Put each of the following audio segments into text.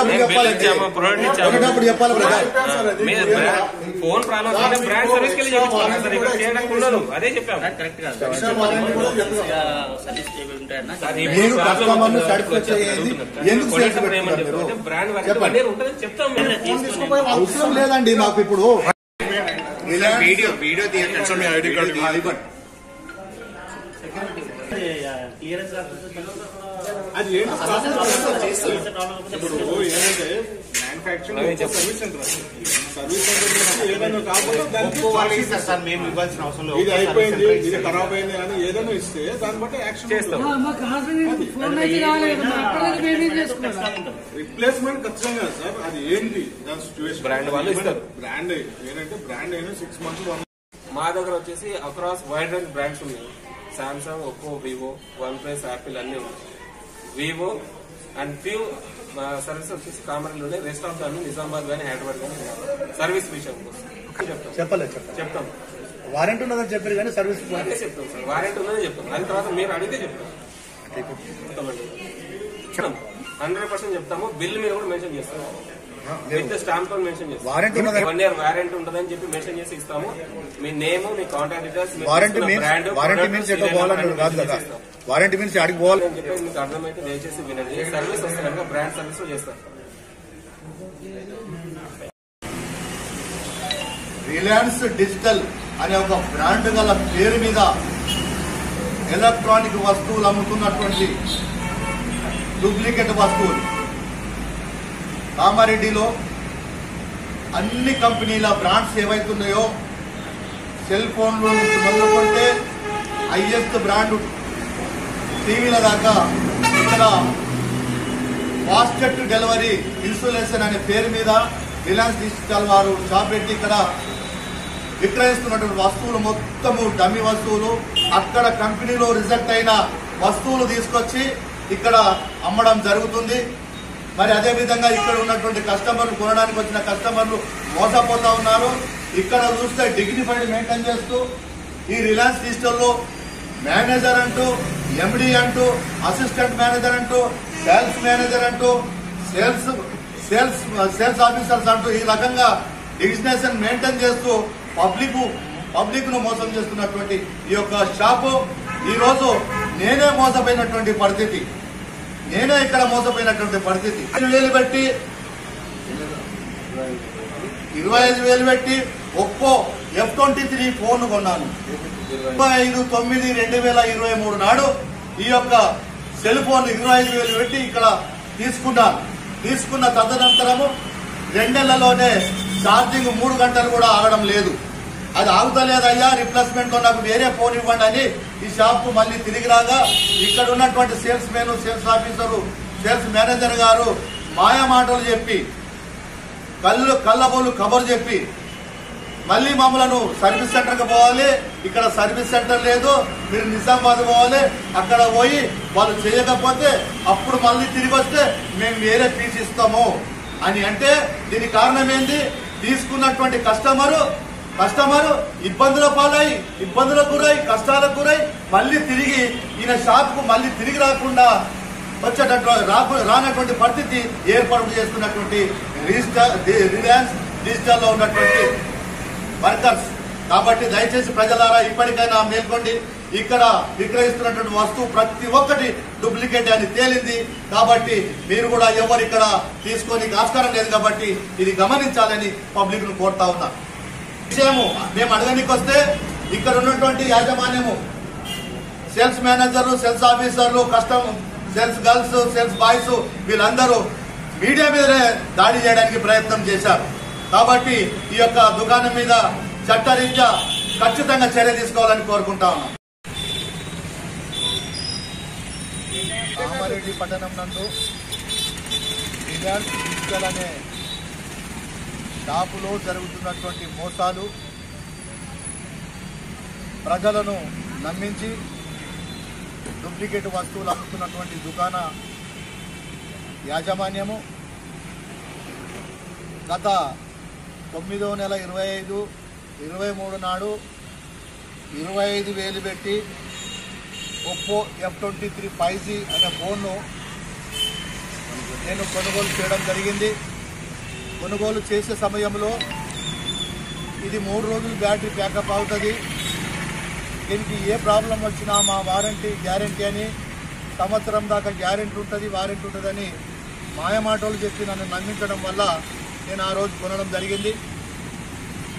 కొనేటప్పుడు చెప్పాలి phone problem brand service కి అదే చెప్పాము. మీరు కస్టమర్ ను సాటిస్ఫై చేయండి. ఎందుకు బ్రాండ్ ఉంటుందని చెప్తాం. అవసరం లేదండి మాకు ఇప్పుడు వీడియో తీయండి. ఐడి కార్డు అది ఏంటంటే మ్యానుఫ్యాక్చరింగ్ సర్వీస్ సెంటర్ ఏదైనా కాకుండా మేము ఇవ్వాల్సిన అవసరం లేదు. ఇది అయిపోయింది, ఇది ఖరాబ్ అయింది అని ఏదైనా ఇస్తే దాన్ని బట్టి యాక్షన్ చేస్తాం. రిప్లేస్మెంట్ ఖచ్చితంగా సార్. అది ఏంటి దాని సిచ్యువేషన్ బ్రాండ్ వాళ్ళు ఇస్తారు. బ్రాండ్ ఏంటంటే బ్రాండ్ అయినా 6 months మా దగ్గర వచ్చేసి అక్రాస్ వైడ్ రేంజ్ బ్రాండ్స్ ఉన్నాయి. Samsung, Oppo, Vivo, one plus, Apple అన్ని ఉన్నాయి. వివో అండ్ ఫ్యూ సర్వీస్ వచ్చేసి కామన్లు ఉన్నాయి. రెస్ట్ ఆఫ్ దాన్ని నిజామాబాద్ కానీ హైదరాబాద్ కానీ సర్వీస్ విషయం చెప్తాం. వారంటీ ఉన్నదని చెప్పారు కానీ సర్వీస్ చెప్తాం సార్. వారంటీ ఉన్నదని చెప్తాం. దాని తర్వాత మీరు అడిగితే చెప్తాం. 100% చెప్తాము. బిల్ మీద కూడా మెన్షన్ చేస్తాము. విత్ స్టాంప్ తో మెన్షన్ చేస్తాం. 1 year వారంటీ ఉంటుందని చెప్పి మెన్షన్ చేసి ఇస్తాము. మీ నేమ్, మీ కాంటాక్ట్ డీటెయిల్స్, వారంటీ మీన్స్ ఎట్లా పోవాలని కాదు కదా. వారంటీ మీన్స్ అడిగి పోవాలి అని చెప్పి మీకు అర్థమైతే దయచేసి వినండి. సర్వీస్ వస్తే కనుక బ్రాండ్ సర్వీస్ చేస్తారు. రిలయన్స్ డిజిటల్ అనే ఒక బ్రాండ్ గల పేరు మీద ఎలక్ట్రానిక్ వస్తువులు అమ్ముతున్నటువంటి డూప్లికేట్ వస్తువులు కామారెడ్డిలో అన్ని కంపెనీల బ్రాండ్స్ ఏవైతున్నాయో సెల్ ఫోన్ల నుంచి మొదలుకుంటే హైయెస్ట్ బ్రాండ్ టీవీల దాకా ఇక్కడ ఫాస్టెస్ట్ డెలివరీ ఇన్సులేషన్ అనే పేరు మీద రిలయన్స్ డిజిటల్ వారు షాప్ పెట్టి ఇక్కడ విక్రయిస్తున్నటువంటి వస్తువులు మొత్తము డమ్మి వస్తువులు. అక్కడ కంపెనీలో రిజెక్ట్ అయిన వస్తువులు తీసుకొచ్చి ఇక్కడ అమ్మడం జరుగుతుంది. మరి అదేవిధంగా ఇక్కడ ఉన్నటువంటి కస్టమర్లు, కొనడానికి వచ్చిన కస్టమర్లు మోసపోతా ఉన్నారు. ఇక్కడ చూస్తే డిగ్నిఫైడ్ మెయింటైన్ చేస్తూ ఈ రిలయన్స్ డిజిటల్లో మేనేజర్ అంటూ, ఎండి అంటూ, అసిస్టెంట్ మేనేజర్ అంటూ, సేల్స్ మేనేజర్ అంటూ, సేల్స్ ఆఫీసర్స్ అంటూ ఈ రకంగా డిజిగ్నేషన్ మెయింటైన్ చేస్తూ పబ్లిక్ ను మోసం చేస్తున్నటువంటి ఈ యొక్క షాపు ఈ రోజు నేనే మోసపోయినటువంటి పరిస్థితి. నేనే ఇక్కడ మోసపోయినటువంటి పరిస్థితి. 25,000 పెట్టి ఒప్పో F23 ఫోన్ కొన్నాను. 25/9/2023 నాడు ఈ యొక్క సెల్ ఫోన్ 25,000 పెట్టి ఇక్కడ తీసుకున్న తదనంతరము 2 నెలల్లోనే ఛార్జింగ్ 3 గంటలు కూడా ఆగడం లేదు. అది ఆగుతలేదయ్యా, రిప్లేస్మెంట్ లో నాకు వేరే ఫోన్ ఇవ్వండి అని ఈ షాప్ మళ్ళీ తిరిగి రాగా ఇక్కడ ఉన్నటువంటి sales men, sales officer, sales manager గారు మాయా మాటలు చెప్పి కళ్ళబోలు కబర్ చెప్పి మళ్ళీ మమ్మలను సర్వీస్ సెంటర్కి పోవాలి, ఇక్కడ సర్వీస్ సెంటర్ లేదు, మీరు నిజామాబాద్ పోవాలి, అక్కడ పోయి వాళ్ళు చేయకపోతే అప్పుడు మళ్ళీ తిరిగి వస్తే మేము వేరే ఫీజు ఇస్తాము అని అంటే దీనికి కారణం ఏంది? తీసుకున్నటువంటి కస్టమరు ఇబ్బందులకు గురై కష్టాలకు గురై మళ్ళీ తిరిగి ఈయన షాప్ కు మళ్ళీ తిరిగి రాకుండా రానటువంటి పరిస్థితి ఏర్పాటు చేస్తున్నటువంటి రిలయన్స్ డిజిటల్ లో ఉన్నటువంటి వర్కర్స్. కాబట్టి దయచేసి ప్రజలారా ఇప్పటికైనా మేల్కోండి. ఇక్కడ విక్రయిస్తున్నటువంటి వస్తువు ప్రతి ఒక్కటి డూప్లికేట్ అని తేలింది. కాబట్టి మీరు కూడా ఎవరు ఇక్కడ తీసుకొని ఆస్కారం లేదు. కాబట్టి ఇది గమనించాలని పబ్లిక్ ను కోరుతా ఉన్నా. విషయము మేము అడగనికి వస్తే ఇక్కడ ఉన్నటువంటి యాజమాన్యము, సేల్స్ మేనేజర్లు, సేల్స్ ఆఫీసర్లు, సేల్స్ గర్ల్స్, సేల్స్ బాయ్స్ వీళ్ళందరూ మీడియా మీదనే దాడి చేయడానికి ప్రయత్నం చేశారు. కాబట్టి ఈ యొక్క దుకాణం మీద చట్టరీత్యా ఖచ్చితంగా చర్య తీసుకోవాలని కోరుకుంటా ఉన్నాం. కామారెడ్డి పట్టణం నందు రిలయన్స్ డిజిటల్ అనే షాపులో జరుగుతున్నటువంటి మోసాలు, ప్రజలను నమ్మించి డూప్లికేట్ వస్తువులు అమ్ముతున్నటువంటి దుకాణ యాజమాన్యము గత 9/25/23 నాడు 25,000 పెట్టి ఒప్పో F23 5G అనే ఫోన్ను నేను కొనుగోలు చేయడం జరిగింది. కొనుగోలు చేసే సమయంలో ఇది 3 రోజులు బ్యాటరీ బ్యాకప్ అవుతుంది, దీనికి ఏ ప్రాబ్లం వచ్చినా మా వారంటీ గ్యారంటీ అని సంవత్సరం దాకా గ్యారెంటీ ఉంటుంది, వారంటీ ఉంటుందని మాయమాటలు చెప్పి నన్ను నమ్మించడం వల్ల నేను ఆ రోజు కొనడం జరిగింది.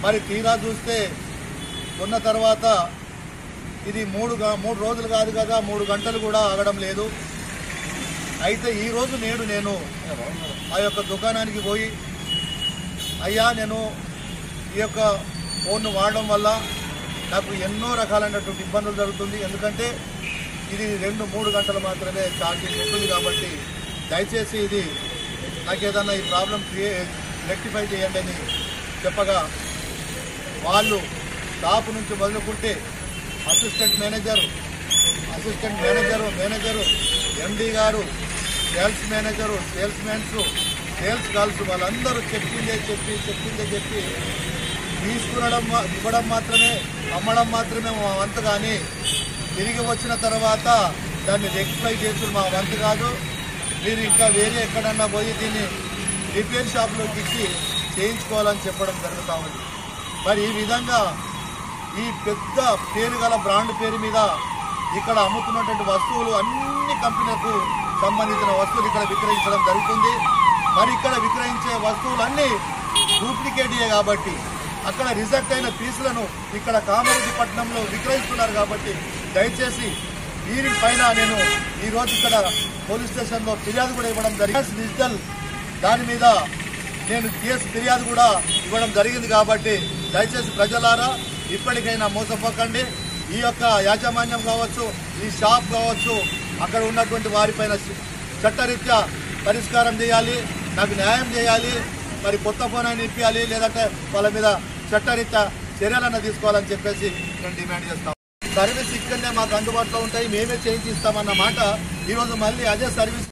మరి తీరా చూస్తే కొన్న తర్వాత ఇది 3 రోజులు కాదు కదా, 3 గంటలు కూడా ఆగడం లేదు. అయితే ఈరోజు నేను ఆ యొక్క దుకాణానికి పోయి, అయ్యా నేను ఈ యొక్క ఫోన్ను వాడడం వల్ల నాకు ఎన్నో రకాలైనటువంటి ఇబ్బందులు జరుగుతుంది, ఎందుకంటే ఇది 2-3 గంటలు మాత్రమే ఛార్జింగ్ ఉంటుంది కాబట్టి దయచేసి ఇది నాకు ఏదన్నా ఈ ప్రాబ్లం రెక్టిఫై చేయండి అని చెప్పగా వాళ్ళు షాపు నుంచి మొదలుకుంటే అసిస్టెంట్ మేనేజరు, ఎండీ గారు, sales manager, sales men's, sales girls వాళ్ళందరూ చెప్పిందే చెప్పి తీసుకునడం ఇవ్వడం మాత్రమే, అమ్మడం మాత్రమే మా వంతు, కానీ తిరిగి వచ్చిన తర్వాత దాన్ని రెక్టిఫై చేసుడు మా వంతు కాదు. మీరు ఇంకా వేరే ఎక్కడన్నా పోయి దీన్ని రిపేర్ షాప్లోకి ఇచ్చి చేయించుకోవాలని చెప్పడం జరుగుతూ ఉంది. మరి ఈ విధంగా ఈ పెద్ద పేరు గల బ్రాండ్ పేరు మీద ఇక్కడ అమ్ముతున్నటువంటి వస్తువులు అన్ని కంపెనీలకు సంబంధించిన వస్తువులు ఇక్కడ విక్రయించడం జరుగుతుంది. మరి ఇక్కడ విక్రయించే వస్తువులన్నీ డూప్లికేటియే కాబట్టి అక్కడ రిజెక్ట్ అయిన పీసులను ఇక్కడ కామారెడ్డి పట్టణంలో విక్రయిస్తున్నారు కాబట్టి దయచేసి వీరిపైన నేను ఈరోజు ఇక్కడ పోలీస్ స్టేషన్లో ఫిర్యాదు కూడా ఇవ్వడం జరిగింది. డిజిటల్ దాని మీద నేను కేసు ఫిర్యాదు కూడా ఇవ్వడం జరిగింది కాబట్టి దయచేసి ప్రజలారా ఇప్పటికైనా మోసపోకండి. ఈ యొక్క యాజమాన్యం కావచ్చు, ఈ షాప్ కావచ్చు, అక్కడ ఉన్నటువంటి వారిపైన చట్టరీత్యా పరిష్కారం చేయాలి, నాకు న్యాయం చేయాలి. మరి కొత్త ఫోన్ అయినా ఇప్పించాలి, లేదంటే వాళ్ళ మీద చట్టరీత్యా చర్యలన్నా తీసుకోవాలని చెప్పేసి నేను డిమాండ్ చేస్తాను. సర్వీస్ ఇక్కడనే మాకు అందుబాటులో ఉంటాయి, మేమే చేయించి ఇస్తామన్న మాట ఈరోజు మళ్ళీ అదే సర్వీస్